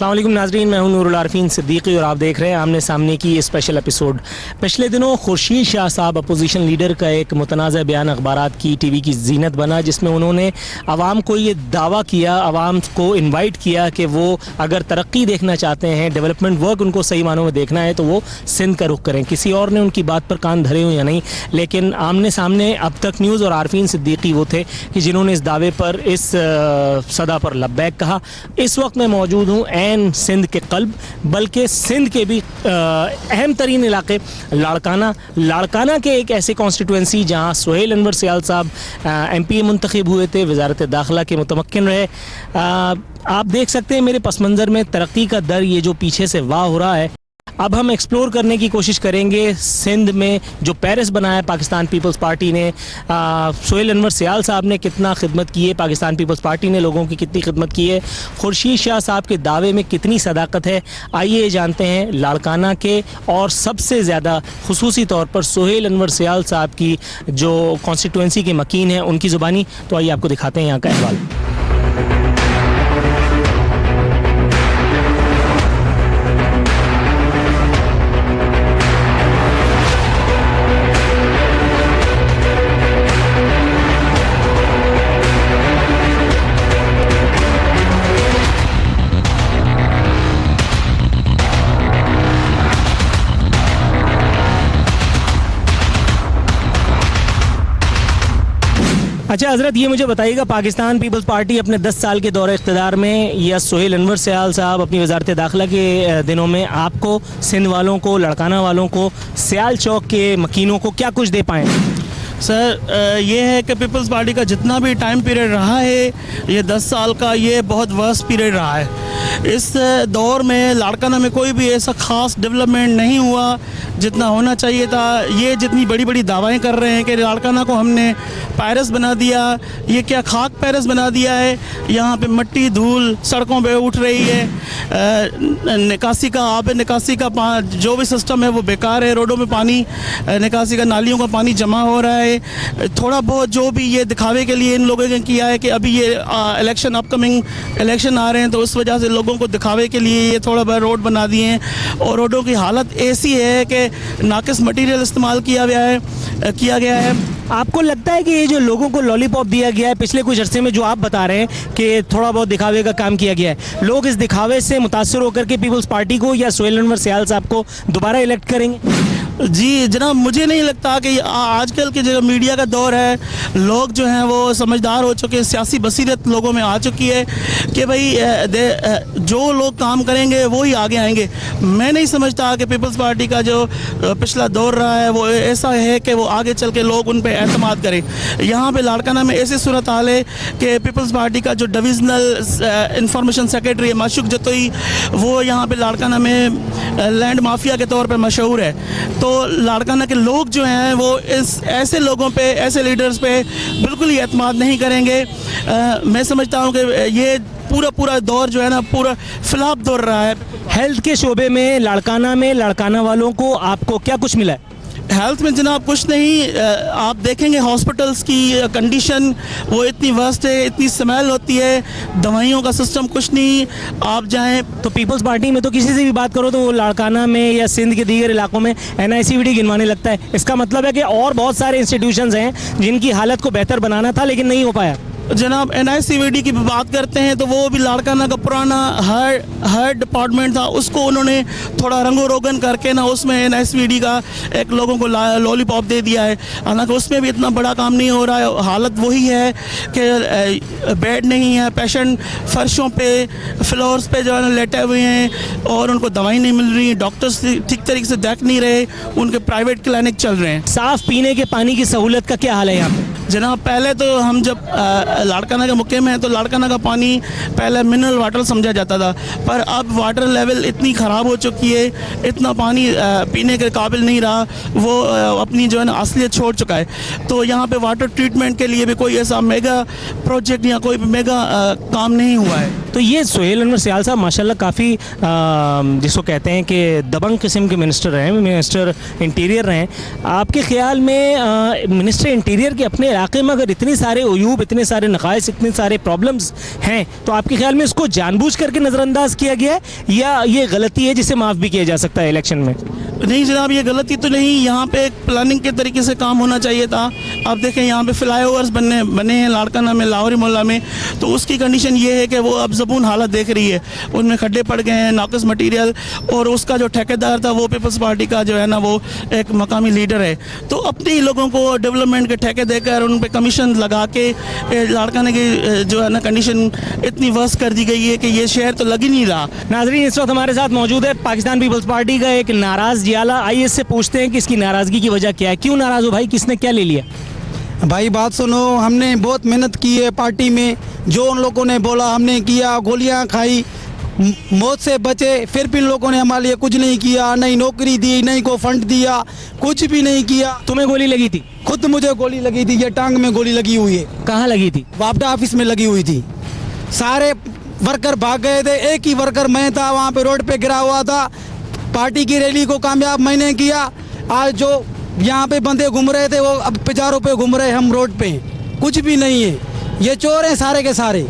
अस्सलाम वालेकुम नाज़रीन, मैं हूं नूरुल आरिफीन सिद्दीकी और आप देख रहे हैं आमने सामने की स्पेशल एपिसोड। पिछले दिनों खुर्शीद शाह साहब अपोजिशन लीडर का एक मुतनाज़ बयान अखबारात की टीवी की जीनत बना, जिसमें उन्होंने आवाम को ये दावा किया, आवाम को इन्वाइट किया कि वो अगर तरक्की देखना चाहते हैं, डेवलपमेंट वर्क उनको सही मानों में देखना है तो वो सिंध का रुख करें। किसी और ने उनकी बात पर कान धरे हो या नहीं, लेकिन आमने सामने अब तक न्यूज़ और आरिफीन सिद्दीकी वो थे कि जिन्होंने इस दावे पर, इस सदा पर लब्बैक कहा। इस वक्त मैं मौजूद हूँ एन सिंध के कल्ब, बल्कि सिंध के भी अहम तरीन इलाके लाड़काना के एक ऐसे कॉन्स्टिट्यूंसी जहाँ सुहेल अनवर सियाल साहब MP मुंतखब हुए थे, वजारत दाखिला के मुतमक्किन रहे। आप देख सकते हैं मेरे पस मंज़र में तरक्की का दर ये जो पीछे से वाह हो रहा है। अब हम एक्सप्लोर करने की कोशिश करेंगे सिंध में जो पेरिस बनाया पाकिस्तान पीपल्स पार्टी ने, सुहेल अनवर सियाल साहब ने कितना खिदमत की है, पाकिस्तान पीपल्स पार्टी ने लोगों की कितनी खिदमत की है, खुर्शीद शाह साहब के दावे में कितनी सदाकत है। आइए जानते हैं लाड़काना के और सबसे ज़्यादा खुसूसी तौर पर सुहेल अनवर सियाल साहब की जो कॉन्स्टिट्यूंसी के मकीन हैं उनकी ज़ुबानी। तो आइए आपको दिखाते हैं यहाँ का अहवाल। अच्छा हज़रत, ये मुझे बताइएगा, पाकिस्तान पीपल्स पार्टी अपने 10 साल के दौरे इक़्तिदार में या सुहेल अनवर सियाल साहब अपनी वजारत दाखिला के दिनों में आपको, सिंध वालों को, लड़काना वालों को, सियाल चौक के मकीनों को क्या कुछ दे पाएँ? सर, ये है कि पीपल्स पार्टी का जितना भी टाइम पीरियड रहा है, ये 10 साल का, ये बहुत वर्स्ट पीरियड रहा है। इस दौर में लाड़काना में कोई भी ऐसा ख़ास डेवलपमेंट नहीं हुआ जितना होना चाहिए था। ये जितनी बड़ी बड़ी दावाएं कर रहे हैं कि लाड़काना को हमने पेरिस बना दिया, ये क्या खाक पेरिस बना दिया है। यहाँ पे मट्टी धूल सड़कों पे उठ रही है, निकासी का, आब निकासी का जो भी सिस्टम है वो बेकार है। रोडों में पानी निकासी का, नालियों का पानी जमा हो रहा है। थोड़ा बहुत जो भी ये दिखावे के लिए इन लोगों ने किया है कि अभी ये इलेक्शन, अपकमिंग इलेक्शन आ रहे हैं, तो उस वजह से लोगों को दिखावे के लिए ये थोड़ा बहुत रोड बना दिए हैं। और रोडों की हालत ऐसी है कि नाकिस मटेरियल इस्तेमाल किया गया है। आपको लगता है कि ये जो लोगों को लॉलीपॉप दिया गया है पिछले कुछ अरसे में, जो आप बता रहे हैं कि थोड़ा बहुत दिखावे का काम किया गया है, लोग इस दिखावे से मुतासर होकर के पीपल्स पार्टी को या सुहेल अनवर सियाल साहब को दोबारा इलेक्ट करेंगे? जी जनाब, मुझे नहीं लगता कि आजकल के जो मीडिया का दौर है, लोग जो हैं वो समझदार हो चुके हैं, सियासी बसीरत लोगों में आ चुकी है कि भाई जो लोग काम करेंगे वो ही आगे आएंगे। मैं नहीं समझता कि पीपल्स पार्टी का जो पिछला दौर रहा है वो ऐसा है कि वो आगे चल के लोग उन पर एतमाद करें। यहाँ पे लाड़काना में ऐसी सूरत हाल है कि पीपल्स पार्टी का जो डिविजनल इंफॉर्मेशन सेक्रेटरी है माशूक जतोई, वो यहाँ पे लाड़काना में लैंड माफिया के तौर पर मशहूर है। तो लाड़काना के लोग जो हैं वो ऐसे लोगों पे, ऐसे लीडर्स पे बिल्कुल ही एतमाद नहीं करेंगे। मैं समझता हूँ कि ये पूरा दौर जो है ना, पूरा फ्लॉप दौर रहा है। हेल्थ के शोबे में लड़काना वालों को आपको क्या कुछ मिला है? हेल्थ में जनाब कुछ नहीं। आप देखेंगे हॉस्पिटल्स की कंडीशन वो इतनी वर्स्ट है, इतनी स्मेल होती है, दवाइयों का सिस्टम कुछ नहीं। आप जाएं तो पीपल्स पार्टी में तो किसी से भी बात करो तो वो लाड़काना में या सिंध के दीगर इलाकों में NICVD गिनवाने लगता है। इसका मतलब है कि और बहुत सारे इंस्टीट्यूशंस हैं जिनकी हालत को बेहतर बनाना था लेकिन नहीं हो पाया। जनाब NICVD की बात करते हैं तो वो भी लाड़काना का पुराना हर डिपार्टमेंट था, उसको उन्होंने थोड़ा रंगो रोगन करके ना उसमें NICVD का एक लोगों को लॉलीपॉप दे दिया है। हालांकि उसमें भी इतना बड़ा काम नहीं हो रहा है। हालत वही है कि बेड नहीं है, पेशेंट फर्शों पे, फ्लोर्स पे जो है ना लेटे हुए हैं और उनको दवाई नहीं मिल रही, डॉक्टर्स ठीक तरीके से देख नहीं रहे, उनके प्राइवेट क्लिनिक चल रहे हैं। साफ़ पीने के पानी की सहूलत का क्या हाल है यहाँ पे? जनाब पहले तो हम जब लाड़काना के मुक़ीम हैं तो लाड़काना का पानी पहले मिनरल वाटर समझा जाता था, पर अब वाटर लेवल इतनी ख़राब हो चुकी है, इतना पानी पीने के काबिल नहीं रहा, वो अपनी जो है ना असलियत छोड़ चुका है। तो यहाँ पे वाटर ट्रीटमेंट के लिए भी कोई ऐसा मेगा प्रोजेक्ट या कोई मेगा काम नहीं हुआ है। तो ये सुहेल अनवर सियाल साहब माशाल्लाह काफ़ी जिसको कहते हैं कि दबंग किस्म के मिनिस्टर रहे हैं, मिनिस्टर इंटीरियर रहे हैं। आपके ख्याल में मिनिस्टर इंटीरियर के अपने इलाके में अगर इतने सारे उयूब, इतने सारे सारे नकाइस, इतने सारे प्रॉब्लम्स हैं, तो आपके ख्याल में इसको जानबूझ करके नज़रअंदाज किया गया है या ये गलती है जिसे माफ़ भी किया जा सकता है इलेक्शन में? नहीं जनाब, ये गलती तो नहीं, यहाँ पे एक प्लानिंग के तरीके से काम होना चाहिए था। आप देखें यहाँ पे फ्लाईओवर्स बने हैं लाड़काना में, लाहौरी मोहल्ला में, तो उसकी कंडीशन ये है कि वो अब ज़बून हालत देख रही है, उनमें खड्डे पड़ गए हैं, नाकस मटीरियल, और उसका जो ठेकेदार था वो पीपल्स पार्टी का जो है ना वो एक मकामी लीडर है, तो अपने ही लोगों को डेवलपमेंट के ठेके देकर उन पर कमीशन लगा के लाड़काना की जो है ना कंडीशन इतनी वर्स्ट कर दी गई है कि ये शहर तो लग ही नहीं रहा। नाजरीन, इस वक्त हमारे साथ मौजूद है पाकिस्तान पीपल्स पार्टी का एक नाराज़ जियाला। आइए इससे पूछते हैं कि इसकी नाराज़गी की वजह क्या है, क्यों नाराज़ हो भाई, किसने क्या ले लिया? भाई बात सुनो, हमने बहुत मेहनत की है पार्टी में, जो उन लोगों ने बोला हमने किया, गोलियां खाई, मौत से बचे, फिर भी इन लोगों ने हमारे लिए कुछ नहीं किया, नहीं नौकरी दी, नहीं को फंड दिया, कुछ भी नहीं किया। तुम्हें गोली लगी थी? खुद मुझे गोली लगी थी, ये टांग में गोली लगी हुई है। कहाँ लगी थी? वापडा ऑफिस में लगी हुई थी। सारे वर्कर भाग गए थे, एक ही वर्कर मैं था वहाँ पे रोड पे गिरा हुआ था। पार्टी की रैली को कामयाब मैंने किया। आज जो यहाँ पे बंदे घूम रहे थे वो अब पिजारों पे घूम रहे, हम रोड पे, कुछ भी नहीं है, ये चोर हैं सारे के सारे।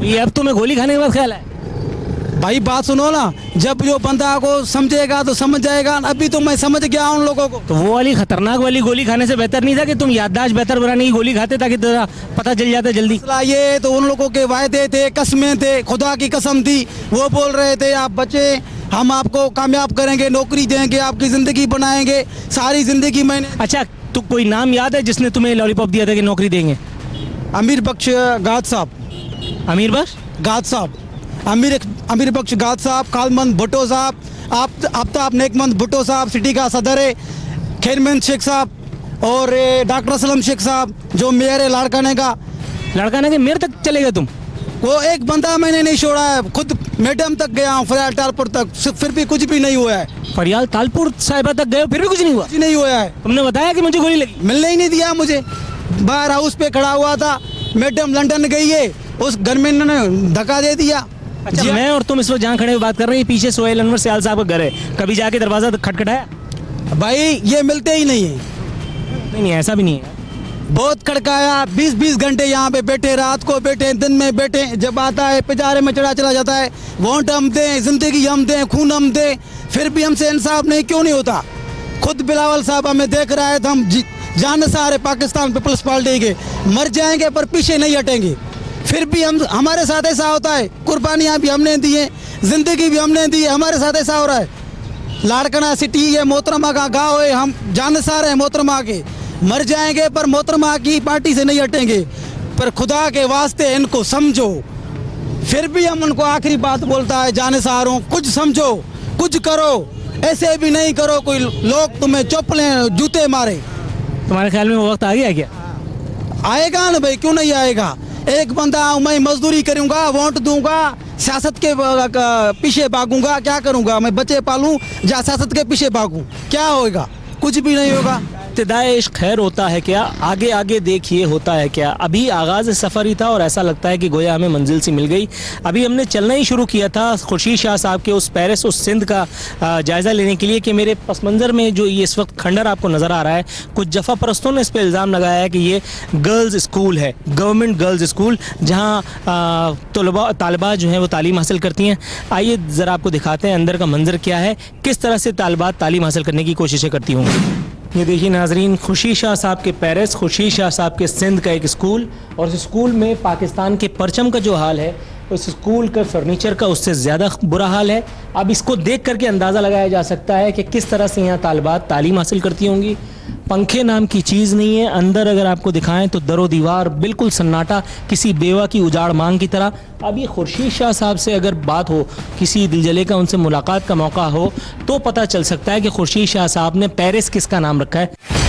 ये अब तुम्हें गोली खाने के बाद ख्याल है? भाई बात सुनो ना, जब जो बंदा को समझेगा तो समझ जाएगा, अभी तो मैं समझ गया उन लोगों को। तो वो वाली खतरनाक वाली गोली खाने से बेहतर नहीं था कि तुम याददाश्त बेहतर बनाने की गोली खाते ताकि तेरा पता चल जाता जल्दी? ये तो उन लोगों के वायदे थे, कस्में थे, खुदा की कसम थी, वो बोल रहे थे आप बचे, हम आपको कामयाब करेंगे, नौकरी देंगे, आपकी ज़िंदगी बनाएंगे। सारी ज़िंदगी मैंने। अच्छा, तो कोई नाम याद है जिसने तुम्हें लॉलीपॉप दिया था कि नौकरी देंगे? अमीर बख्श गाद साहब। अमीर बख्श गाद साहब, अमीर बख्श गाद साहब, खालमंद भुट्टो साहब, आफ्ताब नेकमंद भुट्टो साहब सिटी का सदर है, खैरमंद शेख साहब और डॉक्टर असलम शेख साहब जो मेयर है लाड़काने का। लाड़काना के मेयर तक चले गए तुम? वो एक बंदा मैंने नहीं छोड़ा है, खुद मैडम तक गया हूँ, फरियाल तालपुर तक, फिर भी कुछ भी नहीं हुआ है। फरियाल तालपुर साहिबा तक गए फिर भी कुछ नहीं हुआ? कुछ नहीं हुआ है। तुमने बताया कि मुझे गोली लगी? मिलने ही नहीं दिया मुझे, बाहर हाउस पे खड़ा हुआ था, मैडम लंदन गई है, उस घर में इन्होंने धक्का दे दिया। अच्छा, मैं और तुम इस वक्त जहाँ खड़े हुए बात कर रहे हैं, पीछे सोहेल अनवर सियाल साहब का घर है, कभी जाके दरवाजा खटखटाया? भाई ये मिलते ही नहीं है। नहीं, ऐसा भी नहीं है। बहुत खड़काया, 20-20 घंटे यहाँ पे बैठे, रात को बैठे, दिन में बैठे, जब आता है पिजारे में चला जाता है। वोट हम दें, जिंदगी हम दें, खून हम दें, फिर भी हमसे इंसाफ नहीं, क्यों नहीं होता? खुद बिलावल साहब हमें देख रहा है, तो हम जान सारे पाकिस्तान पीपल्स पार्टी के मर जाएंगे पर पीछे नहीं हटेंगे। फिर भी हमारे साथ ऐसा होता है, कुर्बानियाँ भी हमने दी हैं, जिंदगी भी हमने दी है, हमारे साथ ऐसा हो रहा है। लाड़काना सिटी है, मोहतरमा का गाँव है, हम जानसार हैं मोहतरमा के, मर जाएंगे पर मोहतरमा की पार्टी से नहीं हटेंगे। पर खुदा के वास्ते इनको समझो। फिर भी हम उनको आखिरी बात बोलता है, जानसारों कुछ समझो, कुछ करो, ऐसे भी नहीं करो कोई लोग तुम्हें चौपलें जूते मारे। तुम्हारे ख्याल में वो वक्त आ गया क्या? आएगा ना भाई, क्यों नहीं आएगा? एक बंदा हूँ मैं, मजदूरी करूँगा, वोट दूंगा, सियासत के पीछे भागूंगा, क्या करूँगा मैं? बच्चे पालूं या सियासत के पीछे भागूं? क्या होगा? कुछ भी नहीं होगा। इब्तिदाए इश्क खैर होता है क्या? आगे आगे देखिए होता है क्या? अभी आगाज़ सफ़र ही था और ऐसा लगता है कि गोया हमें मंजिल सी मिल गई। अभी हमने चलना ही शुरू किया था खुर्शीद शाह साहब के उस पेरिस, उस सिंध का जायज़ा लेने के लिए कि मेरे पस मंज़र में जो ये इस वक्त खंडर आपको नज़र आ रहा है, कुछ जफ़ा परस्तों ने इस पर इल्ज़ाम लगाया है कि ये गर्ल्स स्कूल है, गवर्नमेंट गर्ल्स स्कूल, जहाँ तालिबात जो हैं वो तालीम हासिल करती हैं। आइए ज़रा आपको दिखाते हैं अंदर का मंजर क्या है, किस तरह से तालिबात तालीम हासिल करने की कोशिशें करती होंगी। ये देखिए नाजरीन, खुर्शीद शाह साहब के पेरिस, खुर्शीद शाह साहब के सिंध का एक स्कूल, और इस स्कूल में पाकिस्तान के परचम का जो हाल है, उस स्कूल का फर्नीचर का उससे ज़्यादा बुरा हाल है। अब इसको देख करके अंदाज़ा लगाया जा सकता है कि किस तरह से यहाँ तालिबात तालीम हासिल करती होंगी। पंखे नाम की चीज़ नहीं है। अंदर अगर आपको दिखाएं तो दरो दीवार बिल्कुल सन्नाटा, किसी बेवा की उजाड़ मांग की तरह। अब ये खुर्शीद शाह साहब से अगर बात हो, किसी दिलजले का उनसे मुलाकात का मौका हो, तो पता चल सकता है कि खुर्शीद शाह साहब ने पेरिस किसका नाम रखा है।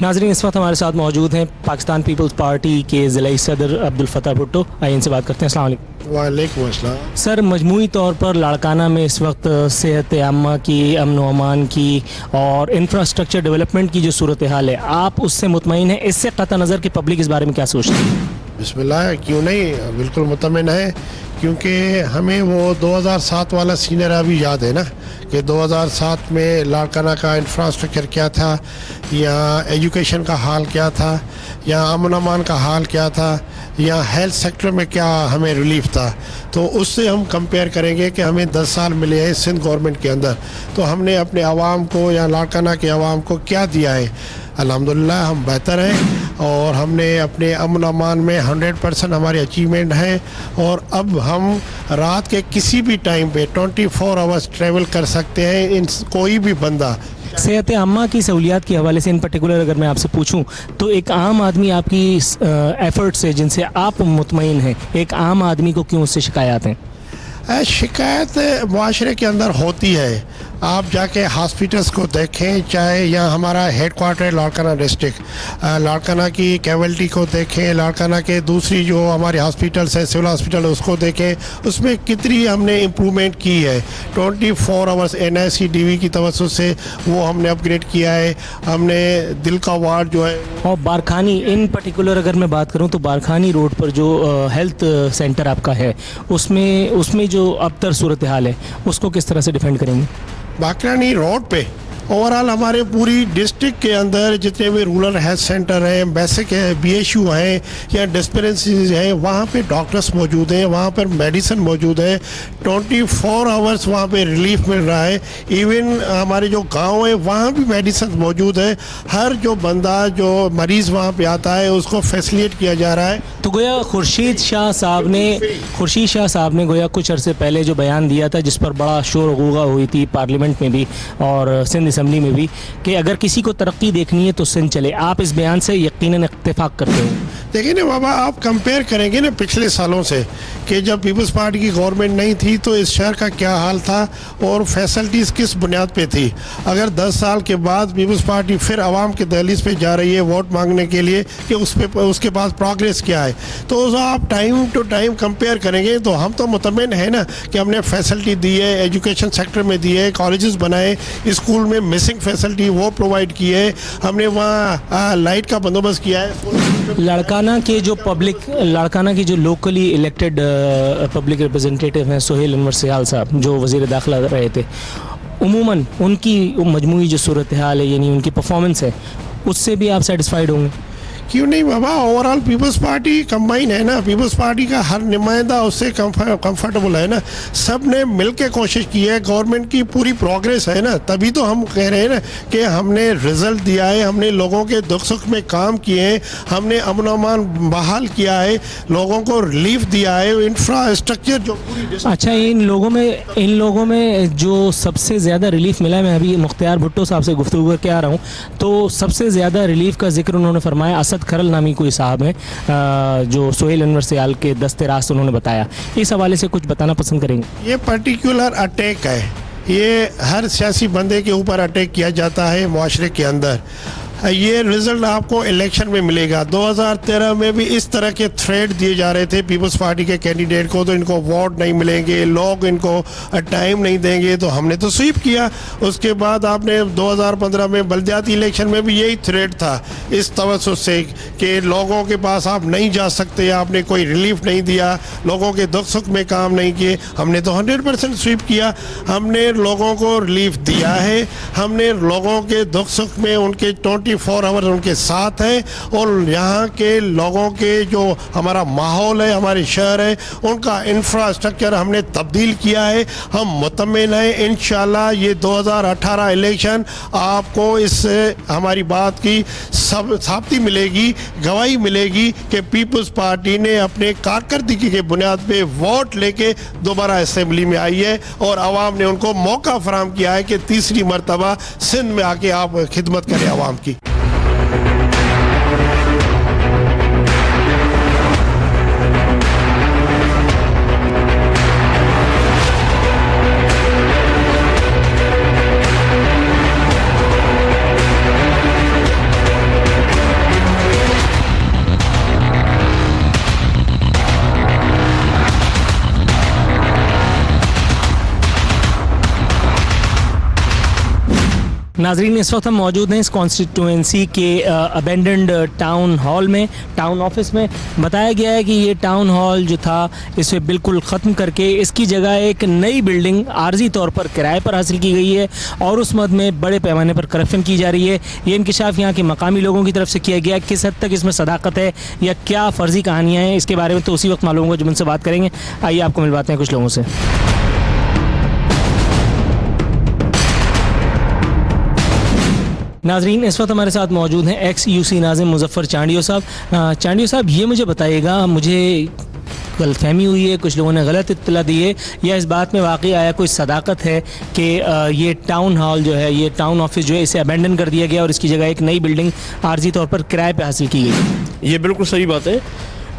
नाजरीन, इस वक्त हमारे साथ मौजूद हैं पाकिस्तान पीपल्स पार्टी के ज़िला सदर अब्दुल फतह भुट्टो। आइए इनसे बात करते हैं। अस्सलाम वालेकुम। वालेकुम अस्सलाम। सर, मजमूई तौर पर लाड़काना में इस वक्त सेहत आम्मा की, अमन व अमान की और इंफ्रास्ट्रक्चर डेवलपमेंट की जो सूरत हाल है, आप उससे मुतमईन हैं? इससे क़ता नज़र कि पब्लिक इस बारे में क्या सोचती है? बिस्मिल्लाह, क्यों नहीं, बिल्कुल मुतमिन है, क्योंकि हमें वो 2007 वाला सीनियर अभी याद है ना कि 2007 में लाड़काना का इंफ्रास्ट्रक्चर क्या था, या एजुकेशन का हाल क्या था, या अमन अमान का हाल क्या था, या हेल्थ सेक्टर में क्या हमें रिलीफ था। तो उससे हम कंपेयर करेंगे कि हमें 10 साल मिले हैं सिंध गवर्नमेंट के अंदर, तो हमने अपने आवाम को या लाड़काना के आवाम को क्या दिया है। अल्हम्दुलिल्लाह हम बेहतर हैं और हमने अपने अमन अमान में 100% हमारी अचीवमेंट है। और अब हम रात के किसी भी टाइम पे 24 आवर्स ट्रैवल कर सकते हैं, इन कोई भी बंदा। सेहत आम्मा की सहूलियात के हवाले से इन पर्टिकुलर अगर मैं आपसे पूछूं, तो एक आम आदमी आपकी एफर्ट से, जिनसे आप मुतमईन हैं, एक आम आदमी को क्यों उससे शिकायत हैं? शिकायत माशरे के अंदर होती है। आप जाके हॉस्पिटल्स को देखें, चाहे यहाँ हमारा head quarter Larkana district, Larkana की कैवल्टी को देखें, लाड़काना के दूसरी जो हमारे हॉस्पिटल्स है, सिविल हॉस्पिटल, उसको देखें, उसमें कितनी हमने इम्प्रूवमेंट की है। 24 आवर्स NICDV की तवज्जो से वो हमने अपग्रेड किया है। हमने दिल का वार्ड जो है, और बारखानी इन पर्टिकुलर अगर मैं बात करूं तो बारखानी रोड पर जो हेल्थ सेंटर आपका है, उसमें जो अब तर सूरत हाल है, उसको किस तरह से डिफेंड करेंगे? बाकरानी रोड पे ओवरऑल हमारे पूरी डिस्ट्रिक्ट के अंदर जितने भी रूरल हेल्थ सेंटर हैं, बेसिक BHU हैं या डिस्पेंसरीज हैं, वहाँ पे डॉक्टर्स मौजूद हैं, वहाँ पर मेडिसिन मौजूद है। 24 आवर्स वहाँ पे रिलीफ मिल रहा है। इवन हमारे जो गांव है वहाँ भी मेडिसिन मौजूद है। हर जो बंदा, जो मरीज़ वहाँ पे आता है, उसको फैसिलिटेट किया जा रहा है। तो गोया खुर्शीद शाह साहब ने गोया कुछ अरसे पहले जो बयान दिया था, जिस पर बड़ा शोर गुगा हुई थी पार्लियामेंट में भी और सिंध असम्बली में भी, कि अगर किसी को तरक्की देखनी है तो सिंध चले। आप इस बयान से यकीनन इत्तेफाक करते हैं? देखिए ना बाबा, आप कंपेयर करेंगे ना पिछले सालों से कि जब पीपल्स पार्टी की गवर्नमेंट नहीं थी तो इस शहर का क्या हाल था और फैसिलिटीज़ किस बुनियाद पे थी। अगर 10 साल के बाद पीपल्स पार्टी फिर आवाम के दहलीज पे जा रही है वोट मांगने के लिए कि उसके पास प्रोग्रेस क्या है, तो आप टाइम टू टाइम कंपेयर करेंगे तो हम तो मुतमिन है ना कि हमने फैसिलिटी दी है, एजुकेशन सेक्टर में दी है, कॉलेजेस बनाए, स्कूल में मिसिंग फैसिलिटी वो प्रोवाइड की है, हमने वहाँ लाइट का बंदोबस्त किया है। लाड़काना की जो लोकली इलेक्टेड पब्लिक रिप्रेजेंटेटिव हैं सोहेल अनवर सियाल साहब, जो वज़ीर दाखिला रहे थे, उमूमन उनकी मजमूई जो सूरत हाल है, यानी उनकी परफॉर्मेंस है, उससे भी आप सेटिस्फाइड होंगे? क्यों नहीं बाबा, ओवरऑल पीपल्स पार्टी कंबाइन है ना, पीपल्स पार्टी का हर नुमाइंदा उससे कंफर्टेबल है ना। सब ने मिल के कोशिश की है, गवर्नमेंट की पूरी प्रोग्रेस है ना, तभी तो हम कह रहे हैं ना कि हमने रिजल्ट दिया है, हमने लोगों के दुख सुख में काम किए हैं, हमने अमन अमान बहाल किया है, लोगों को रिलीफ दिया है, इंफ्रास्ट्रक्चर जो पूरी। अच्छा, इन लोगों में जो सबसे ज़्यादा रिलीफ मिला है, मैं अभी मुख्तियार भुट्टो साहब से गुफ्तगू करके आ रहा हूँ, तो सबसे ज़्यादा रिलीफ का जिक्र उन्होंने फरमाया, असद खरल नामी कोई साहब हैं, जो सोहेल अनवर सियाल के दस्ते रास्त उन्होंने बताया। इस हवाले से कुछ बताना पसंद करेंगे? ये पर्टिकुलर अटैक है, ये हर सियासी बंदे के ऊपर अटैक किया जाता है मुआशरे के अंदर। ये रिजल्ट आपको इलेक्शन में मिलेगा। 2013 में भी इस तरह के थ्रेट दिए जा रहे थे पीपल्स पार्टी के कैंडिडेट को, तो इनको वोट नहीं मिलेंगे, लोग इनको टाइम नहीं देंगे, तो हमने तो स्वीप किया। उसके बाद आपने 2015 में बलदियाती इलेक्शन में भी यही थ्रेट था, इस तवज्जो से कि लोगों के पास आप नहीं जा सकते, आपने कोई रिलीफ नहीं दिया, लोगों के दुख सुख में काम नहीं किए। हमने तो 100% स्वीप किया, हमने लोगों को रिलीफ दिया है, हमने लोगों के दुख सुख में उनके 24 आवर्स उनके साथ हैं, और यहाँ के लोगों के जो हमारा माहौल है, हमारे शहर है, उनका इंफ्रास्ट्रक्चर हमने तब्दील किया है। हम मुतमिन हैं, इंशाल्लाह ये 2018 इलेक्शन आपको इससे हमारी बात की साबिती मिलेगी, गवाही मिलेगी कि पीपल्स पार्टी ने अपने कारकर्दगी के बुनियाद पे वोट लेके दोबारा असेंबली में आई है, और आवाम ने उनको मौका फराहम किया है कि तीसरी मरतबा सिंध में आके आप खिदमत करें आवाम की। नाजरीन, इस वक्त हम मौजूद हैं इस कॉन्स्टिट्यूएंसी के अबेंडेंड टाउन हॉल में, टाउन ऑफिस में। बताया गया है कि ये टाउन हॉल जो था इसे बिल्कुल ख़त्म करके इसकी जगह एक नई बिल्डिंग आर्जी तौर पर किराए पर हासिल की गई है और उस मद में बड़े पैमाने पर करप्शन की जा रही है। ये इंकिशाफ यहाँ के मकामी लोगों की तरफ से किया गया। किस हद तक इसमें सदाकत है या क्या फ़र्जी कहानियाँ हैं, इसके बारे में तो उसी वक्त मालूम होगा जब उनसे बात करेंगे। आइए आपको मिलवाते हैं कुछ लोगों से। नाजरीन, इस वक्त हमारे साथ मौजूद हैं एक्स यूसी नाज़िम मुजफ्फर चांडियो साहब। चांडियो साहब, ये मुझे बताइएगा, मुझे गलतफहमी हुई है, कुछ लोगों ने गलत इत्तला दी है या इस बात में वाकई आया कोई सदाकत है कि ये टाउन हॉल जो है, ये टाउन ऑफिस जो है, इसे अबेंडन कर दिया गया और इसकी जगह एक नई बिल्डिंग आर्जी तौर पर किराए पे हासिल की गई? ये बिल्कुल सही बात है।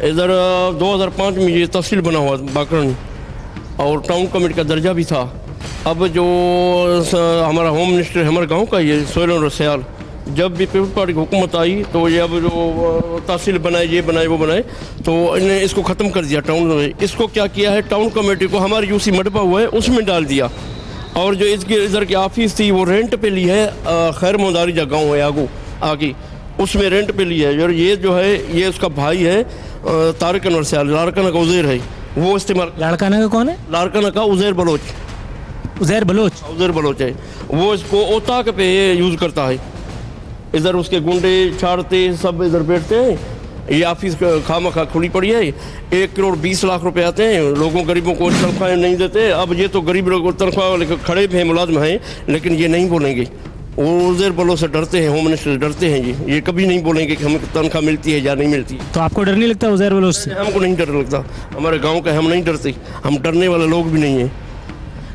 इधर 2005 में ये तहसील बना हुआ बाकरन और टाउन कमेटी का दर्जा भी था। अब जो हमारा होम मिनिस्टर हमारे गांव का ये सोहेल रसियाल, जब भी पीपल्स पार्टी की हुकूमत आई तो ये अब जो तहसील बनाए, ये बनाए, वो बनाए, तो इन्हें इसको ख़त्म कर दिया टाउन में। इसको क्या किया है, टाउन कमेटी को हमारी यूसी मडबा हुआ है उसमें डाल दिया और जो इसके इधर की ऑफिस थी वो रेंट पे ली है। खैर मोदारी जो गाँव है आगू आगे, उसमें रेंट पे ली है। और ये जो है ये उसका भाई है तारिक अनवर सियाल, लाड़काना का उज़ैर है, वो इस्तेमाल। लाड़काना का कौन है? लाड़काना का उज़ैर बलोच, उज़ैर बलोच। उज़ैर बलोच है, वो इसको ओताक पे यूज़ करता है। इधर उसके गुंडे छाड़ते सब इधर बैठते हैं। ये ऑफिस खामा खा खुली पड़ी है। 1 करोड़ 20 लाख रुपए आते हैं, लोगों गरीबों को तनख्वाहें नहीं देते। अब ये तो गरीब लोग तनख्वाह वाले खड़े भी हैं, मुलाजिम हैं, लेकिन ये नहीं बोलेंगे। उज़ैर बलोच से डरते हैं, होम मिनिस्टर डरते हैं। ये कभी नहीं बोलेंगे कि हमें तनख्वाह मिलती है या नहीं मिलती। तो आपको डर नहीं लगता उज़ैर बलोच से? हमको नहीं डर लगता, हमारे गाँव का हम नहीं डरते, हम डरने वाले लोग भी नहीं हैं।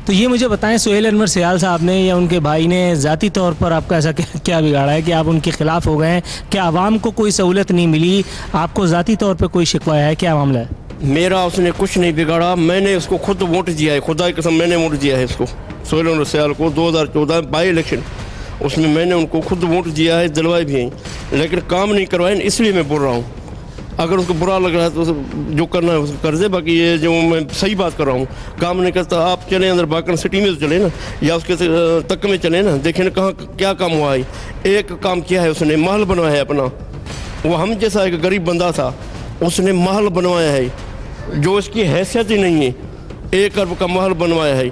तो ये मुझे बताएं, सोहेल अनवर सियाल साहब ने या उनके भाई ने ज़ाती तौर पर आपका ऐसा क्या बिगाड़ा है कि आप उनके खिलाफ हो गए हैं? क्या आवाम को कोई सहूलत नहीं मिली? आपको ज़ाती तौर पर कोई शिकवा है? क्या मामला है? मेरा उसने कुछ नहीं बिगाड़ा, मैंने उसको खुद वोट दिया है, खुदा की कसम मैंने वोट दिया है इसको, सोहेल अनवर सियाल को 2014 बाई इलेक्शन, उसमें मैंने उनको खुद वोट दिया है, दिलवाए भी हैं, लेकिन काम नहीं करवाए। इसलिए मैं बोल रहा हूँ, अगर उसको बुरा लग रहा है तो जो करना है उसको कर दे। बाकी ये जो मैं सही बात कर रहा हूँ, काम नहीं करता, आप चले अंदर बाकरन सिटी में तो चले ना, या उसके तक में चले ना, देखें ना कहाँ क्या काम हुआ है। एक काम किया है उसने, महल बनवाया है अपना। वो हम जैसा एक गरीब बंदा था, उसने महल बनवाया है जो इसकी हैसियत ही नहीं है। 1 अरब का महल बनवाया है।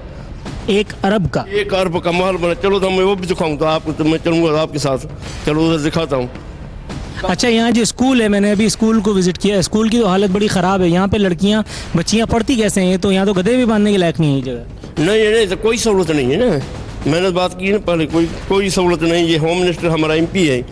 1 अरब का? 1 अरब का महल बना। चलो तो मैं वो भी दिखाऊँ, तो आपको तो मैं चलूँगा आपके साथ, चलो उधर दिखाता हूँ। अच्छा, यहाँ जो स्कूल है, मैंने अभी स्कूल को विज़िट किया, स्कूल की तो हालत बड़ी ख़राब है। यहाँ पे बच्चियाँ पढ़ती कैसे हैं? तो यहाँ तो गधे भी बांधने के लायक नहीं है ये जगह। नहीं, तो कोई सहूलत नहीं है ना, मैंने बात की ना पहले, कोई सहूलत नहीं। ये होम मिनिस्टर हमारा MP है,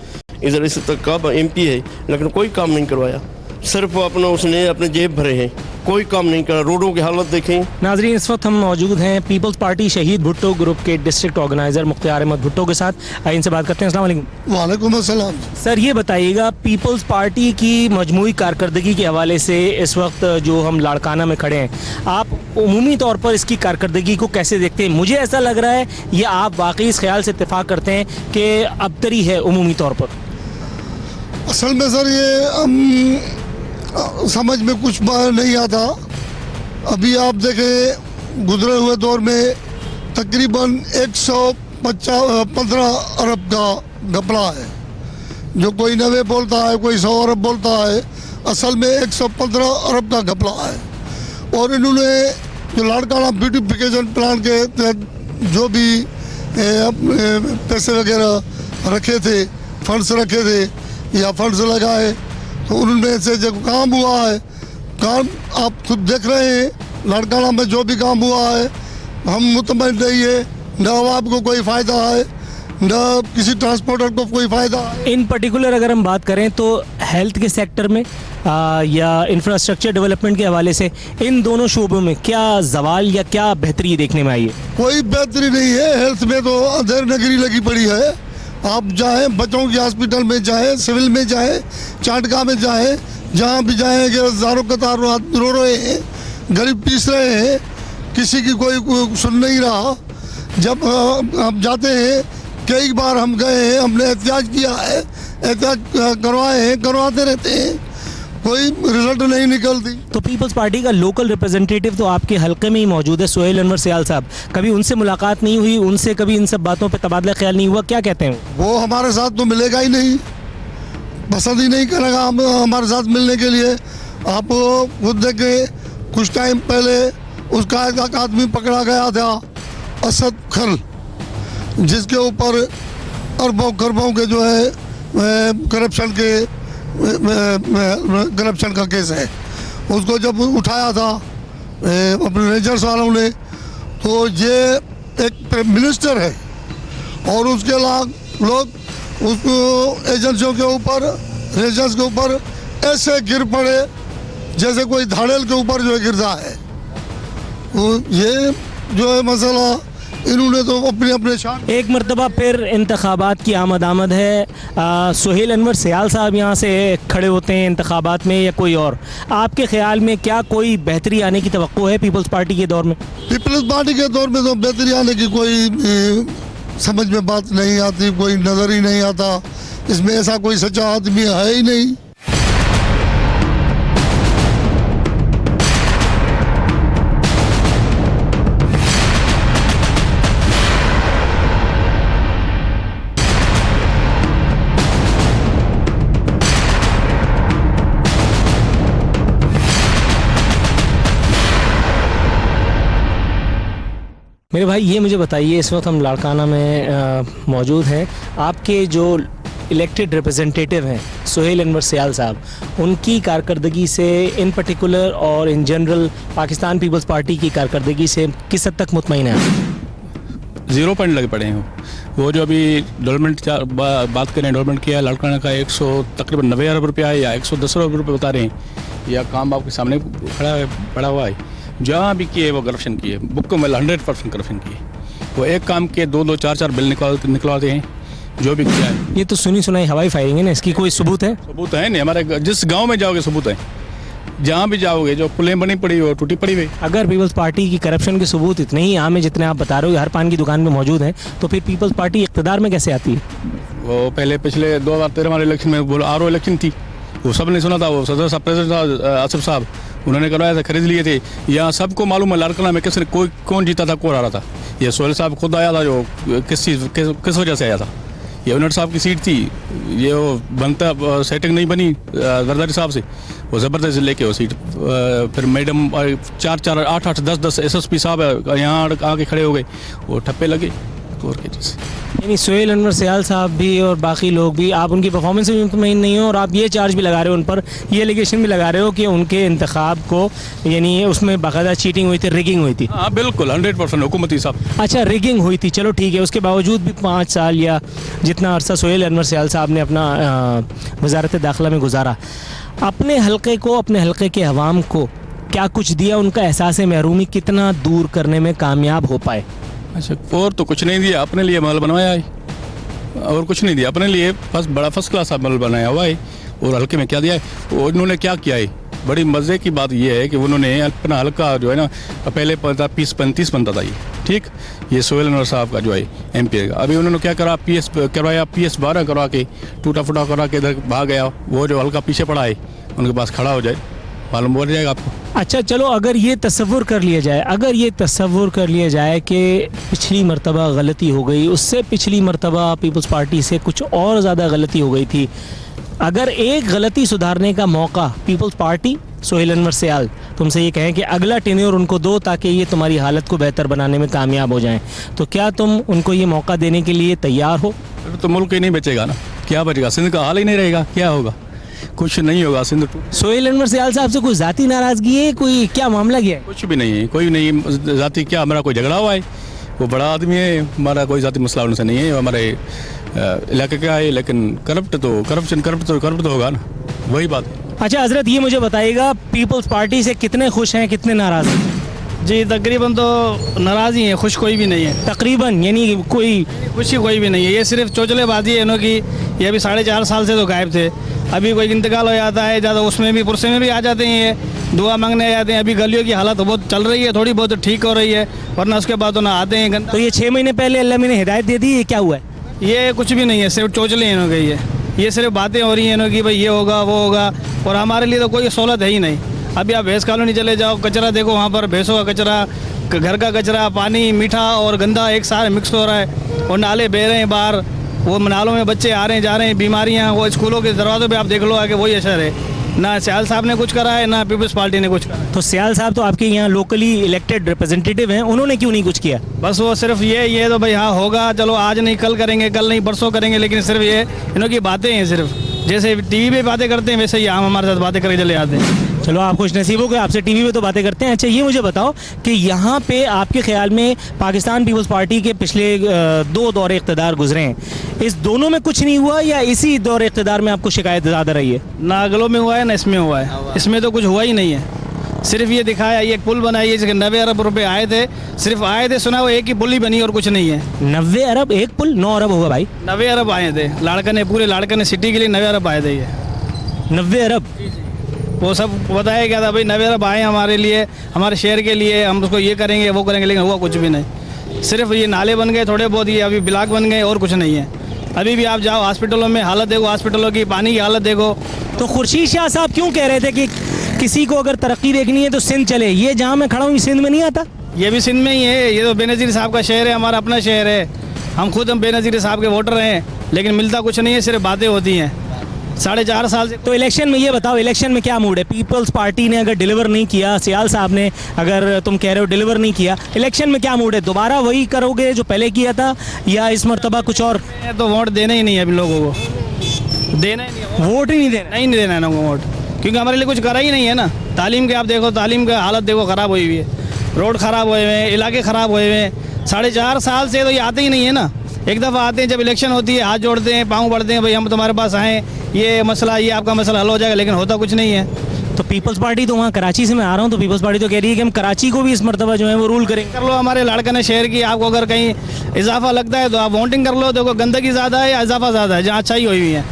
इधर इस तक का MP है, लेकिन कोई काम नहीं करवाया, सिर्फ अपना उसने अपने जेब भरे हैं, कोई काम नहीं करा। रोडों की हालत देखें। नाजरीन, इस वक्त हम मौजूद हैं पीपल्स पार्टी शहीद भुट्टो ग्रुप के डिस्ट्रिक्ट ऑर्गेनाइजर मुख्तार अहमद भुट्टो के साथ। आइए इनसे बात करते हैं। अस्सलाम वालेकुम। वालेकुम अस्सलाम। सर, ये बताइएगा, पीपल्स पार्टी की मजमूई कारकर्दगी के हवाले से इस वक्त जो हम लाड़काना में खड़े हैं, आप उमूमी तौर पर इसकी कारकर्दगी को कैसे देखते हैं? मुझे ऐसा लग रहा है ये आप वाकई इस ख्याल से इत्तेफाक करते हैं कि अबतरी है उमूमी तौर पर? असल में सर ये समझ में कुछ नहीं आता। अभी आप देखें, गुजरे हुए दौर में तकरीबन 115 अरब का घपला है। जो कोई 90 बोलता है, कोई 100 अरब बोलता है, असल में 115 अरब का घपला है। और इन्होंने जो लाड़काना ब्यूटिफिकेशन प्लान के तहत जो भी पैसे वगैरह रखे थे, फंड्स रखे थे या फंड्स लगाए, तो उनमें से जो काम हुआ है, काम आप खुद देख रहे हैं, लाड़काना में जो भी काम हुआ है, हम मुतमईन नहीं है, न आवाम को कोई फ़ायदा है, न किसी ट्रांसपोर्टर को कोई फ़ायदा है। इन पर्टिकुलर अगर हम बात करें तो हेल्थ के सेक्टर में या इंफ्रास्ट्रक्चर डेवलपमेंट के हवाले से इन दोनों शोबों में क्या जवाल या क्या बेहतरी देखने में आई है? कोई बेहतरी नहीं है। हेल्थ में तो अंधेर नगरी लगी पड़ी है। आप जाएं, बच्चों की हॉस्पिटल में जाएं, सिविल में जाएं, चाटगा में जाएं, जहाँ भी जाएंगे हज़ारों कतार रो रहे हैं, गरीब पीस रहे हैं, किसी की कोई सुन नहीं रहा। जब हम जाते हैं, कई बार हम गए हैं, हमने एहतियाज किया है, एहतियाज करवाए हैं, करवाते रहते हैं, कोई रिजल्ट नहीं निकलती। तो पीपल्स पार्टी का लोकल रिप्रेजेंटेटिव तो आपके हलके में ही मौजूद है, सोहेल अनवर सियाल साहब, कभी उनसे मुलाकात नहीं हुई, उनसे कभी इन सब बातों पे तबादला ख्याल नहीं हुआ, क्या कहते हैं? वो हमारे साथ तो मिलेगा ही नहीं, पसंद ही नहीं करेगा हम हमारे साथ मिलने के लिए। आप खुद देखें, कुछ टाइम पहले उसका एक आदमी पकड़ा गया था, असद खल, जिसके ऊपर अरबों खरबों के जो है करप्शन का केस है। उसको जब उठाया था अपने रेंजर्स वालों ने, तो ये एक मिनिस्टर है और उसके लोग उसको एजेंसियों के ऊपर, रेंजर्स के ऊपर ऐसे गिर पड़े जैसे कोई धाड़ेल के ऊपर जो है गिरता है। तो ये जो है मसला, इन्होंने तो अपने शान। एक मरतबा फिर इंतखाबात की आमद है, सोहेल अनवर सियाल साहब यहाँ से खड़े होते हैं इंतखाबात में या कोई और? आपके ख्याल में क्या कोई बेहतरी आने की तवक्को है पीपल्स पार्टी के दौर में? पीपल्स पार्टी के दौर में तो बेहतरी आने की कोई समझ में बात नहीं आती, कोई नज़र ही नहीं आता। इसमें ऐसा कोई सच्चा आदमी है ही नहीं। मेरे भाई ये मुझे बताइए, इस वक्त हम लाड़काना में मौजूद हैं, आपके जो इलेक्टेड रिप्रेजेंटेटिव हैं सोहेल अनवर सियाल साहब, उनकी कारकर्दगी से इन पर्टिकुलर और in general Pakistan Peoples Party की कारकर्दगी से किस हद तक मुतमईन है? 0 पॉइंट लगे पड़े हैं। वो जो अभी डेवलपमेंट बात करें, डेवलपमेंट किया लाड़काना का तकरीबन 90 अरब रुपया है या 110 अरब रुपये बता रहे हैं, या काम आपके सामने पड़ा हुआ है। जहाँ भी किए वो करप्शन किए, मुकम्मल 100% करप्शन किए। वो एक काम के 2-2 4-4 बिल निकलवाते हैं, जो भी किया है। ये तो सुनी सुनाई हवाई फायरिंग है ना, इसकी कोई सबूत है? सबूत है नहीं, हमारे जिस गांव में जाओगे सबूत है, जहाँ भी जाओगे जो पुलें बनी पड़ी हो, टूटी पड़ी हुई। अगर पीपल्स पार्टी की करप्शन के सबूत इतने ही आम है जितने आप बता रहे हो, हर पान की दुकान में मौजूद हैं, तो फिर पीपल्स पार्टी इक़्तिदार में कैसे आती है? वो पहले पिछले 2013 वाले इलेक्शन में बोलो RO इलेक्शन थी, वो सब ने सुना था। वो सदर साहब, प्रेसिडेंट था आसिफ साहब, उन्होंने करवाया था, खरीद लिए थे। यहाँ सबको मालूम है लाड़काना में किसने कौन जीता था, कौन आ रहा था। ये सोहेल साहब खुद आया था, जो किस वजह से आया था। ये यूनिट साहब की सीट थी, ये वो बनता सेटिंग नहीं बनी जरदारी साहब से, वो ज़बरदस्त लेके वो सीट। फिर मैडम 4-4 8-8 10-10 SSP साहब यहाँ आके खड़े हो गए, वो ठप्पे लगे और के जैसे। यानी सोहेल अनवर सियाल साहब भी और बाकी लोग भी, आप उनकी परफॉर्मेंस में मुतमईन नहीं हो, और आप ये चार्ज भी लगा रहे हो उन पर, ये एलिगेशन भी लगा रहे हो कि उनके इंतखाब को यानी उसमें बाकायदा चीटिंग हुई थी, रिगिंग हुई थी। हाँ बिल्कुल 100% हुकूमती साहब। अच्छा, रिगिंग हुई थी, चलो ठीक है, उसके बावजूद भी 5 साल या जितना अरसा सोहेल अनवर सियाल साहब ने अपना वजारत दाखिला में गुजारा, अपने हलके को, अपने हलके के अवाम को क्या कुछ दिया? उनका एहसास महरूमी कितना दूर करने में कामयाब हो पाए? अच्छा, और तो कुछ नहीं दिया, अपने लिए महल बनवाया है और कुछ नहीं दिया। अपने लिए बड़ा फर्स्ट क्लास महल बनाया हुआ है। और हल्के में क्या दिया है, उन्होंने क्या किया है? बड़ी मज़े की बात यह है कि उन्होंने अपना हल्का जो है ना, पहले 35 बनता था ये, ठीक, ये सोहेल अनवर साहब का जो है MP का, अभी उन्होंने क्या करा, PS करवाया, PS 12 करवा के टूटा फूटा करा के इधर भाग गया। वो जो हल्का पीछे पड़ा है उनके पास खड़ा हो जाए, मालूम हो जाएगा आपको। अच्छा चलो, अगर ये तसव्वुर कर लिया जाए कि पिछली मर्तबा गलती हो गई, उससे पिछली मर्तबा पीपल्स पार्टी से कुछ और ज़्यादा गलती हो गई थी, अगर एक गलती सुधारने का मौका पीपल्स पार्टी सोहेल अनवर सियाल तुमसे ये कहें कि अगला टेन्योर उनको दो ताकि ये तुम्हारी हालत को बेहतर बनाने में कामयाब हो जाएं, तो क्या तुम उनको ये मौका देने के लिए तैयार हो? तो मुल्क ही नहीं बचेगा ना, क्या बचेगा? सिंध का हाल ही नहीं रहेगा, क्या होगा? कुछ नहीं होगा। सिंध सोहेल अनवर सियाल साहब से कोई जाती नाराजगी है, कोई क्या मामला गया है? कुछ भी नहीं है, कोई नहीं जाती। क्या हमारा कोई झगड़ा हुआ है? वो बड़ा आदमी है, हमारा कोई जाती मसला उनसे नहीं है। हमारे इलाके का है, लेकिन करप्ट तो होगा ना, वही बात है। अच्छा हजरत, ये मुझे बताइएगा, पीपल्स पार्टी से कितने खुश हैं, कितने नाराज हैं? जी तकरीबन तो नाराज़ ही है, खुश कोई भी नहीं है। तकरीबन यानी कोई खुशी कोई भी नहीं है, ये सिर्फ चोचलेबाजी है इन्हों की। ये अभी 4.5 साल से तो गायब थे, अभी कोई इंतकाल हो जाता है ज़्यादा, उसमें भी पुरसे में भी आ जाते हैं, ये दुआ मांगने आ जाते हैं। अभी गलियों की हालत बहुत चल रही है, थोड़ी बहुत ठीक हो रही है, वरना उसके बाद तो ना आते हैं। तो ये 6 महीने पहले अल्लाह ने हिदायत दे दी, ये क्या हुआ है? ये कुछ भी नहीं है, सिर्फ चोचले इन्हों के। ये सिर्फ बातें हो रही हैं ना कि भाई ये होगा वो होगा, और हमारे लिए तो कोई सहूलत है ही नहीं। अभी आप भैंस कॉलोनी चले जाओ, कचरा देखो वहाँ पर, भैंसों का कचरा, घर का कचरा, पानी मीठा और गंदा एक साथ मिक्स हो रहा है, और नाले बह रहे हैं बाहर, वो नालों में बच्चे आ रहे हैं जा रहे हैं, बीमारियाँ, वो स्कूलों के दरवाज़ों पे आप देख लो आके वही असर है। ना सियाल साहब ने कुछ करा है, ना पीपल्स पार्टी ने कुछ करा है। तो सियाल साहब तो आपके यहाँ लोकली इलेक्टेड रिप्रेजेंटेटिव हैं, उन्होंने क्यों नहीं कुछ किया? बस वो सिर्फ ये तो भाई हाँ होगा, चलो आज नहीं कल करेंगे, कल नहीं परसों करेंगे, लेकिन सिर्फ ये इन्हों की बातें हैं। सिर्फ जैसे टीवी पे बातें करते हैं वैसे ही हम हमारे साथ बातें करके चले आते हैं। चलो आप खुश नसीब हो कि आपसे टीवी पे तो बातें करते हैं। अच्छा ये मुझे बताओ कि यहाँ पे आपके ख्याल में पाकिस्तान पीपल्स पार्टी के पिछले 2 दौरे इक़्तिदार गुजरे हैं, इस दोनों में कुछ नहीं हुआ या इसी दौरे इक़्तिदार में आपको शिकायत ज़्यादा रही है? ना अगलों में हुआ है ना इसमें हुआ है, इसमें तो कुछ हुआ ही नहीं है। सिर्फ ये दिखाया, ये पुल बनाई है जिसके 90 अरब रुपए आए थे, सिर्फ आए थे, सुना वो एक ही पुल ही बनी और कुछ नहीं है। 90 अरब एक पुल? 9 अरब होगा भाई। 90 अरब आए थे लाड़कन ने, पूरे लाड़कन सिटी के लिए 90 अरब आए थे। ये 90 अरब वो सब बताया गया था भाई 90 अरब आए हमारे लिए, हमारे शहर के लिए, हम उसको ये करेंगे वो करेंगे, लेकिन हुआ कुछ भी नहीं। सिर्फ ये नाले बन गए थोड़े बहुत, ये अभी ब्लॉक बन गए और कुछ नहीं है। अभी भी आप जाओ हॉस्पिटलों में हालत देखो, हॉस्पिटलों की पानी की हालत देखो। तो खुर्शीद शाह साहब क्यों कह रहे थे कि किसी को अगर तरक्की देखनी है तो सिंध चले? ये जहाँ मैं खड़ा हूँ सिंध में नहीं आता? ये भी सिंध में ही है, ये तो बेनज़ीर साहब का शहर है, हमारा अपना शहर है। हम बेनज़ीर साहब के वोटर हैं, लेकिन मिलता कुछ नहीं है, सिर्फ बातें होती हैं। 4.5 साल से। तो इलेक्शन में ये बताओ, इलेक्शन में क्या मूड है? पीपल्स पार्टी ने अगर डिलीवर नहीं किया, सियाल साहब ने अगर तुम कह रहे हो डिलीवर नहीं किया, इलेक्शन में क्या मूड है? दोबारा वही करोगे जो पहले किया था या इस मरतबा कुछ और? तो वोट देना ही नहीं है अभी लोगों को, देना ही नहीं है, वोट ही नहीं देना? नहीं देना है ना वोट, क्योंकि हमारे लिए कुछ करा ही नहीं है ना। तालीम के आप देखो, तालीम का हालत देखो ख़राब हुई हुई है, रोड ख़राब हुए हुए हैं, इलाके ख़राब हुए हुए हैं। 4.5 साल से तो ये आते ही नहीं है ना। एक दफ़ा आते हैं जब इलेक्शन होती है, हाथ जोड़ते हैं, पाँव पड़ते हैं, भाई हम तुम्हारे पास आएँ, ये मसला, ये आपका मसला हल हो जाएगा, लेकिन होता कुछ नहीं है। तो पीपल्स पार्टी तो वहाँ कराची से मैं आ रहा हूँ, तो पीपल्स पार्टी तो कह रही है कि हम कराची को भी इस मरतबा जो है वो रूल करेंगे। कर लो हमारे लाड़कन शहर की, आपको अगर कहीं इजाफा लगता है तो आप वोटिंग कर लो। देखो गंदगी ज़्यादा है या इजाफा ज़्यादा है? जहाँ अच्छाई हुई हुई है,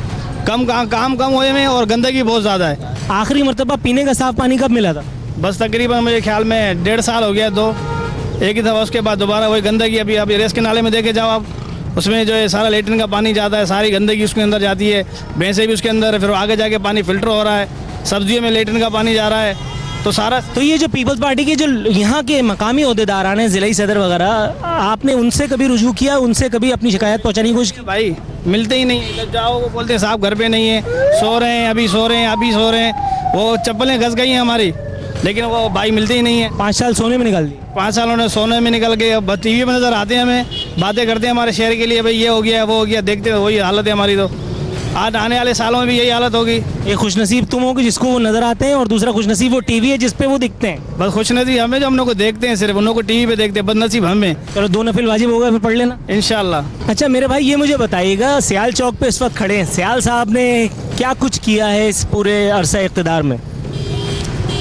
काम कम हुए हैं और गंदगी बहुत ज़्यादा है। आखिरी मरतबा पीने का साफ पानी कब मिला था? बस तकरीबन मेरे ख्याल में 1.5 साल हो गया, 2 एक ही दफ़ा, उसके बाद दोबारा वही गंदगी। अभी रेस के नाले में देखे जाओ आप, उसमें जो है सारा लेटरिन का पानी जाता है, सारी गंदगी उसके अंदर जाती है, भैंसें भी उसके अंदर है, फिर आगे जाके पानी फिल्टर हो रहा है, सब्जियों में लेटरिन का पानी जा रहा है, तो सारा। तो ये जो पीपल्स पार्टी के जो यहाँ के मकामी ओहदेदारान हैं, ज़िला सदर वगैरह, आपने उनसे कभी रुजू किया, उनसे कभी अपनी शिकायत पहुँचाने की कोशिश की? भाई मिलते ही नहीं, जब जाओ वो बोलते हैं साहब घर पे नहीं है, सो रहे हैं, अभी सो रहे हैं, अभी सो रहे हैं। वो चप्पलें घस गई हैं हमारी, लेकिन वो भाई मिलते ही नहीं है। 5 साल सोने में निकाल दी। 5 साल उन्होंने सोने में निकल गए। अब टीवी में नज़र आते हैं, हमें बातें करते हैं हमारे शहर के लिए, भाई ये हो गया वो हो गया, देखते हैं वही हालत है हमारी। तो आज आने वाले सालों में भी यही हालत होगी। एक खुशनसीब तुम हो कि जिसको वो नज़र आते हैं, और दूसरा खुशनसीब वो टीवी है जिस पे वो दिखते हैं। बस खुशनसीब हमें जो हम लोग को देखते हैं, सिर्फ उन लोग को टीवी पे देखते हैं, बदनसीब हमें। चलो 2 नफिल वाजिब हो गए, फिर पढ़ लेना इंशाल्लाह। अच्छा मेरे भाई ये मुझे बताइएगा, सियाल चौक पे इस वक्त खड़े हैं, सियाल साहब ने क्या कुछ किया है इस पूरे अरसा इक़्तिदार में?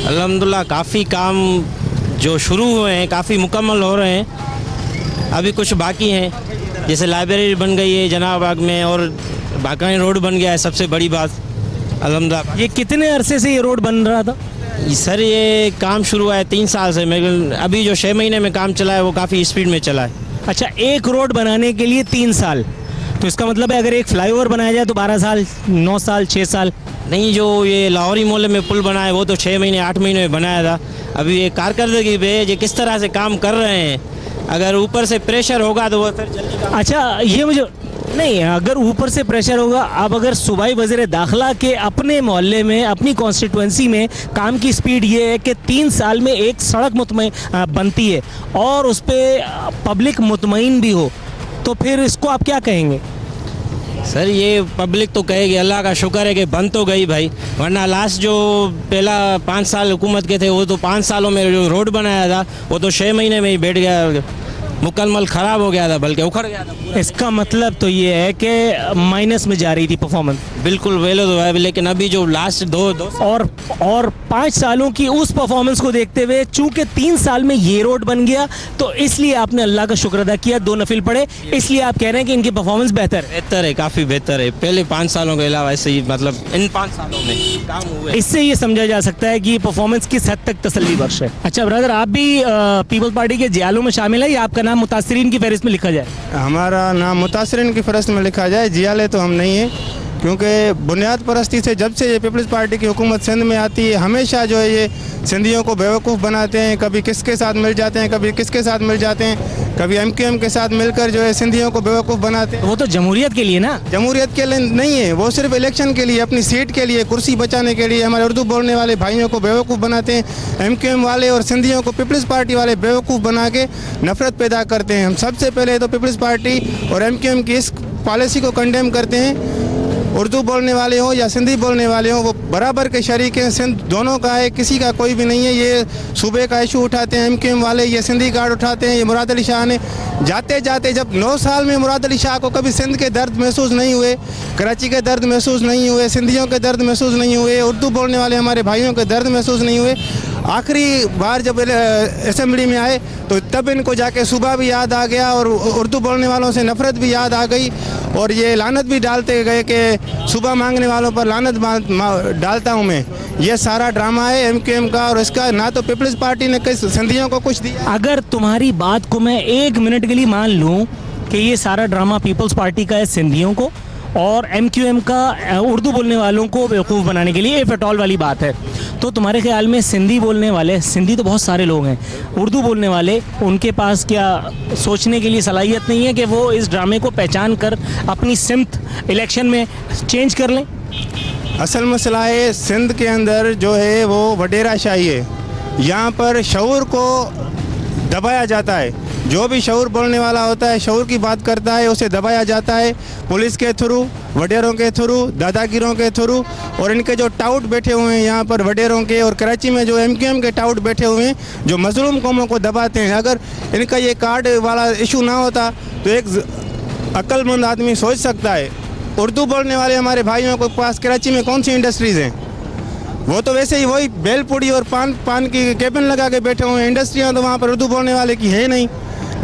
अल्हम्दुलिल्लाह काफ़ी काम जो शुरू हुए हैं काफ़ी मुकम्मल हो रहे हैं, अभी कुछ बाकी हैं। जैसे लाइब्रेरी बन गई है जनाब बाग में, और बाकानी रोड बन गया है, सबसे बड़ी बात अल्हम्दुलिल्लाह। ये कितने अरसे से ये रोड बन रहा था? सर ये काम शुरू हुआ है 3 साल से, मेरे अभी जो 6 महीने में काम चला है वो काफ़ी स्पीड में चला है। अच्छा, एक रोड बनाने के लिए 3 साल, तो इसका मतलब है अगर एक फ्लाईओवर बनाया जाए तो 12 साल, 9 साल, 6 साल? नहीं, जो ये लाहौरी मोहल्ले में पुल बना है वो तो 6 महीने 8 महीने में बनाया था। अभी ये कारकर्दगी पे ये किस तरह से काम कर रहे हैं, अगर ऊपर से प्रेशर होगा तो वो फिर जल्दी काम। अच्छा ये मुझे नहीं, अगर ऊपर से प्रेशर होगा, अब अगर सूबाई वज़ीर दाखिला के अपने मोहल्ले में, अपनी कॉन्स्टिट्यूंसी में काम की स्पीड ये है कि 3 साल में एक सड़क बनती है और उस पर पब्लिक मुतमईन भी हो, तो फिर इसको आप क्या कहेंगे? सर ये पब्लिक तो कहेगी अल्लाह का शुक्र है कि बंद तो गई भाई, वरना लास्ट जो पहला 5 साल हुकूमत के थे वो तो 5 सालों में जो रोड बनाया था वो तो 6 महीने में ही बैठ गया, मुकम्मल ख़राब हो गया था, बल्कि उखड़ गया था। इसका मतलब तो ये है कि माइनस में जा रही थी परफॉर्मेंस। बिल्कुल वेलो तो है, लेकिन अभी जो लास्ट दो और 5 सालों की उस परफॉर्मेंस को देखते हुए चूंकि 3 साल में ये रोड बन गया, तो इसलिए आपने अल्लाह का शुक्र अदा किया, 2 नफिल पढ़े, इसलिए आप कह रहे हैं कि इनकी परफॉर्मेंस बेहतर है, काफ़ी बेहतर है पहले 5 सालों के अलावा। ऐसे ही मतलब इन 5 सालों में काम हुए, इससे ये समझा जा सकता है कि परफॉर्मेंस किस हद तक तसल्ली बख्श है। अच्छा ब्रदर, आप भी पीपल्स पार्टी के जियालों में शामिल है या आपका नाम मुतासरीन की फहरिस्त में लिखा जाए? हमारा नाम मुतासरीन की फहरिस्त में लिखा जाए, जियाले तो हम नहीं हैं, क्योंकि बुनियाद परस्ती से जब से ये पीपल्स पार्टी की हुकूमत सिंध में आती है हमेशा जो है ये सिंधियों को बेवकूफ़ बनाते हैं, कभी किसके साथ मिल जाते हैं, कभी किसके साथ मिल जाते हैं, कभी MQM के साथ मिलकर जो है सिंधियों को बेवकूफ़ बनाते हैं। वो तो जमहूरियत के लिए ना, जमहूरियत के लिए नहीं है, वो सिर्फ इलेक्शन के लिए, अपनी सीट के लिए, कुर्सी बचाने के लिए हमारे उर्दू बोलने वाले भाइयों को बेवकूफ़ बनाते हैं। MQM वाले और सिंधियों को पीपल्स पार्टी वाले बेवकूफ़ बना के नफरत पैदा करते हैं। हम सबसे पहले तो पीपल्स पार्टी और MQM की इस पॉलिसी को कंडेम करते हैं। उर्दू बोलने वाले हो या सिंधी बोलने वाले हो वो बराबर के शरीक हैं, सिंध दोनों का है, किसी का कोई भी नहीं है। ये सूबे का इशू उठाते हैं MQM वाले, ये सिंधी कार्ड उठाते हैं। ये मुराद अली शाह ने जाते जाते जब 9 साल में मुराद अली शाह को कभी सिंध के दर्द महसूस नहीं हुए, कराची के दर्द महसूस नहीं हुए, सिंधियों के दर्द महसूस नहीं हुए, उर्दू बोलने वाले हमारे भाइयों के दर्द महसूस नहीं हुए। आखिरी बार जब असेंबली में आए तो तब इनको जाके सूबा भी याद आ गया और उर्दू बोलने वालों से नफरत भी याद आ गई और ये लानत भी डालते गए कि सूबा मांगने वालों पर लानत डालता हूँ मैं। ये सारा ड्रामा है MQM का और इसका ना तो पीपल्स पार्टी ने किस सिंधियों को कुछ दिया। अगर तुम्हारी बात को मैं 1 मिनट के लिए मान लूं कि ये सारा ड्रामा पीपल्स पार्टी का है सिंधियों को और MQM का उर्दू बोलने वालों को बेवकूफ़ बनाने के लिए, इफ़ एट ऑल वाली बात है, तो तुम्हारे ख्याल में सिंधी बोलने वाले, सिंधी तो बहुत सारे लोग हैं, उर्दू बोलने वाले, उनके पास क्या सोचने के लिए सलाहियत नहीं है कि वो इस ड्रामे को पहचान कर अपनी सिमत इलेक्शन में चेंज कर लें? असल मसला है सिंध के अंदर जो है वो वडेरा शाही है। यहाँ पर शऊर को दबाया जाता है। जो भी शऊर बोलने वाला होता है, शऊर की बात करता है, उसे दबाया जाता है पुलिस के थ्रू, वडेरों के थ्रू, दादागिरों के थ्रू। और इनके जो टाउट बैठे हुए हैं यहाँ पर वडेरों के और कराची में जो MQM के टाउट बैठे हुए हैं जो मजलूम कौमों को दबाते हैं। अगर इनका ये कार्ड वाला इशू ना होता तो एक अक्लमंद आदमी सोच सकता है उर्दू बोलने वाले हमारे भाइयों के पास कराची में कौन सी इंडस्ट्रीज़ हैं। वो तो वैसे ही वही बेलपुड़ी और पान की केबिन लगा के बैठे हुए हैं। इंडस्ट्रियाँ तो वहाँ पर उर्दू बोलने वाले की है नहीं,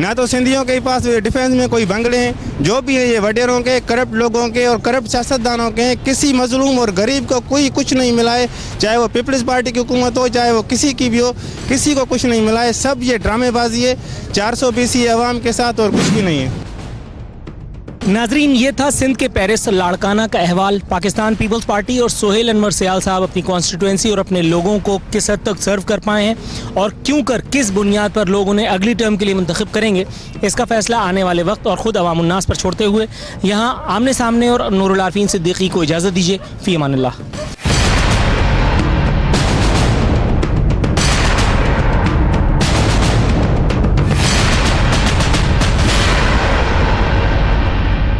ना तो सिंधियों के पास डिफेंस में कोई बंगले हैं। जो भी है ये वडेरों के, करप्ट लोगों के और करप्ट सियासतदानों के हैं। किसी मजलूम और गरीब को कोई कुछ नहीं मिला है, चाहे वो पीपल्स पार्टी की हुकूमत हो, चाहे वो किसी की भी हो, किसी को कुछ नहीं मिला है। सब ये ड्रामेबाजी है 420 अवाम के साथ और कुछ भी नहीं है। नाजरीन, ये था सिंध के पेरिस लाड़काना का अहवाल। पाकिस्तान पीपल्स पार्टी और सोहेल अनवर सियाल साहब अपनी कॉन्स्टिट्यूंसी और अपने लोगों को किस हद तक सर्व कर पाए हैं और क्यों कर, किस बुनियाद पर लोग उन्हें अगली टर्म के लिए मुंतखब करेंगे, इसका फैसला आने वाले वक्त और ख़ुद अवामुन्नास पर छोड़ते हुए यहाँ आमने सामने और नूरुल आरफीन सिद्दीकी को इजाज़त दीजिए। फ़ी अमानिल्लाह।